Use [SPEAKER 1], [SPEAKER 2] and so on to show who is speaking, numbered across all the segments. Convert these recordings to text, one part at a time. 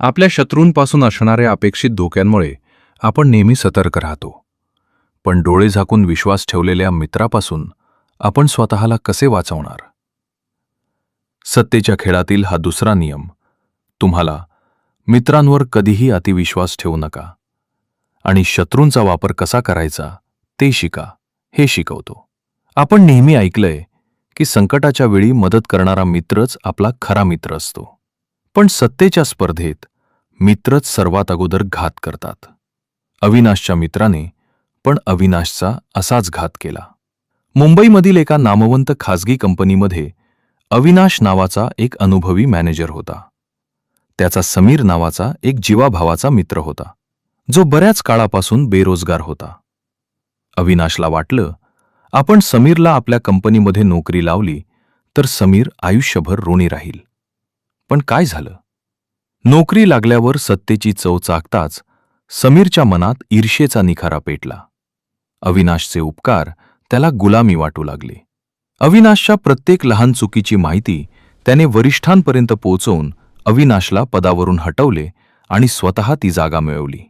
[SPEAKER 1] आपल्या शत्रूंपासून असणाऱ्या अपेक्षित धोक्यांमुळे आपण नेहमी सतर्क राहतो. पण डोळे झाकून विश्वास ठेवलेल्या मित्रापासून आपण स्वतःला कसे वाचवणार? सत्तेच्या खेळातील हा दुसरा नियम. तुम्हाला मित्रांवर कधीही अतिविश्वास ठेवू नका आणि शत्रूंचा वापर कसा करायचा ते शिका, हे शिकवतो. आपण नेहमी ऐकलंय की संकटाच्या वेळी मदत करणारा मित्रच आपला खरा मित्र असतो. पण सत्तेच्या स्पर्धेत मित्रच सर्वात अगोदर घात करतात. अविनाशच्या मित्राने पण अविनाशचा असाच घात केला. मुंबईमधील एका नामवंत खासगी कंपनीमध्ये अविनाश नावाचा एक अनुभवी मॅनेजर होता. त्याचा समीर नावाचा एक जीवाभावाचा मित्र होता, जो बऱ्याच काळापासून बेरोजगार होता. अविनाशला वाटलं, आपण समीरला आपल्या कंपनीमध्ये नोकरी लावली तर समीर आयुष्यभर ऋणी राहील. पण काय झालं? नोकरी लागल्यावर सत्तेची चव चाखताच समीरच्या मनात ईर्ष्येचा निखारा पेटला. अविनाशचे उपकार त्याला गुलामी वाटू लागले. अविनाशच्या प्रत्येक लहान चुकीची माहिती त्याने वरिष्ठांपर्यंत पोहोचवून अविनाशला पदावरून हटवले आणि स्वतः ती जागा मिळवली.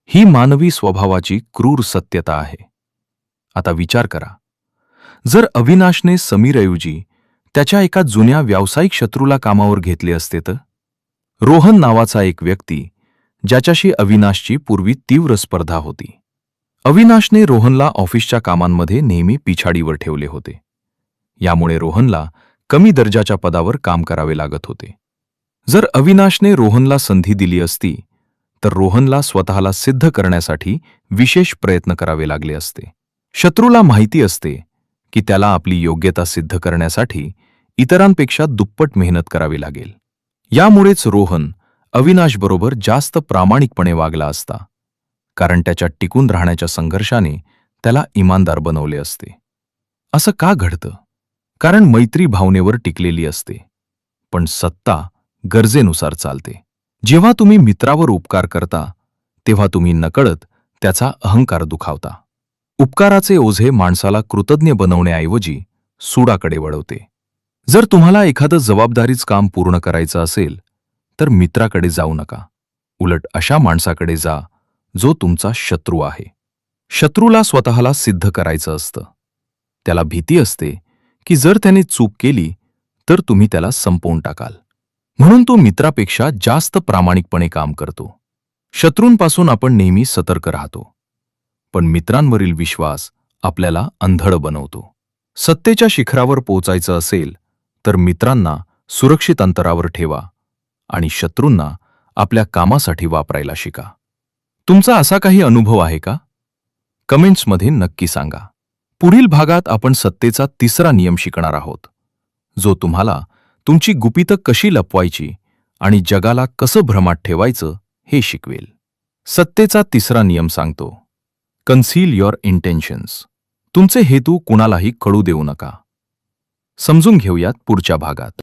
[SPEAKER 1] ही मानवी स्वभावाची क्रूर सत्यता आहे. आता विचार करा, जर अविनाशने समीरऐवजी त्याच्या एका जुन्या व्यावसायिक शत्रूला कामावर घेतले असते तर? रोहन नावाचा एक व्यक्ती, ज्याच्याशी अविनाशची पूर्वी तीव्र स्पर्धा होती. अविनाशने रोहनला ऑफिसच्या कामांमध्ये नेहमी पिछाडीवर ठेवले होते. यामुळे रोहनला कमी दर्जाच्या पदावर काम करावे लागत होते. जर अविनाशने रोहनला संधी दिली असती तर रोहनला स्वतःला सिद्ध करण्यासाठी विशेष प्रयत्न करावे लागले असते. शत्रूला माहिती असते की त्याला आपली योग्यता सिद्ध करण्यासाठी इतरांपेक्षा दुप्पट मेहनत करावी लागेल. यामुळेच रोहन अविनाशबरोबर जास्त प्रामाणिकपणे वागला असता, कारण त्याच्या टिकून राहण्याच्या संघर्षाने त्याला इमानदार बनवले असते. असं का घडतं? कारण मैत्री भावनेवर टिकलेली असते, पण सत्ता गरजेनुसार चालते. जेव्हा तुम्ही मित्रावर उपकार करता तेव्हा तुम्ही नकळत त्याचा अहंकार दुखावता. उपकाराचे ओझे माणसाला कृतज्ञ बनवण्याऐवजी सुडाकडे वळवते. जर तुम्हाला एखादं जबाबदारीच काम पूर्ण करायचं असेल तर मित्राकडे जाऊ नका. उलट अशा माणसाकडे जा जो तुमचा शत्रू आहे. शत्रूला स्वतःला सिद्ध करायचं असतं. त्याला भीती असते की जर त्याने चूक केली तर तुम्ही त्याला संपवून टाकाल. म्हणून तो मित्रापेक्षा जास्त प्रामाणिकपणे काम करतो. शत्रूंपासून आपण नेहमी सतर्क राहतो, पण मित्रांवरील विश्वास आपल्याला अंधळ बनवतो. सत्तेच्या शिखरावर पोहोचायचं असेल तर मित्रांना सुरक्षित अंतरावर ठेवा आणि शत्रूंना आपल्या कामासाठी वापरायला शिका. तुमचा असा काही अनुभव आहे का? कमेंट्समध्ये नक्की सांगा. पुढील भागात आपण सत्तेचा तिसरा नियम शिकणार आहोत, जो तुम्हाला तुमची गुपितं कशी लपवायची आणि जगाला कसं भ्रमात ठेवायचं हे शिकवेल. सत्तेचा तिसरा नियम सांगतो, कन्सील युअर इंटेन्शन्स. तुमचे हेतू कुणालाही कळू देऊ नका. समजून घेऊयात पुढच्या भागात.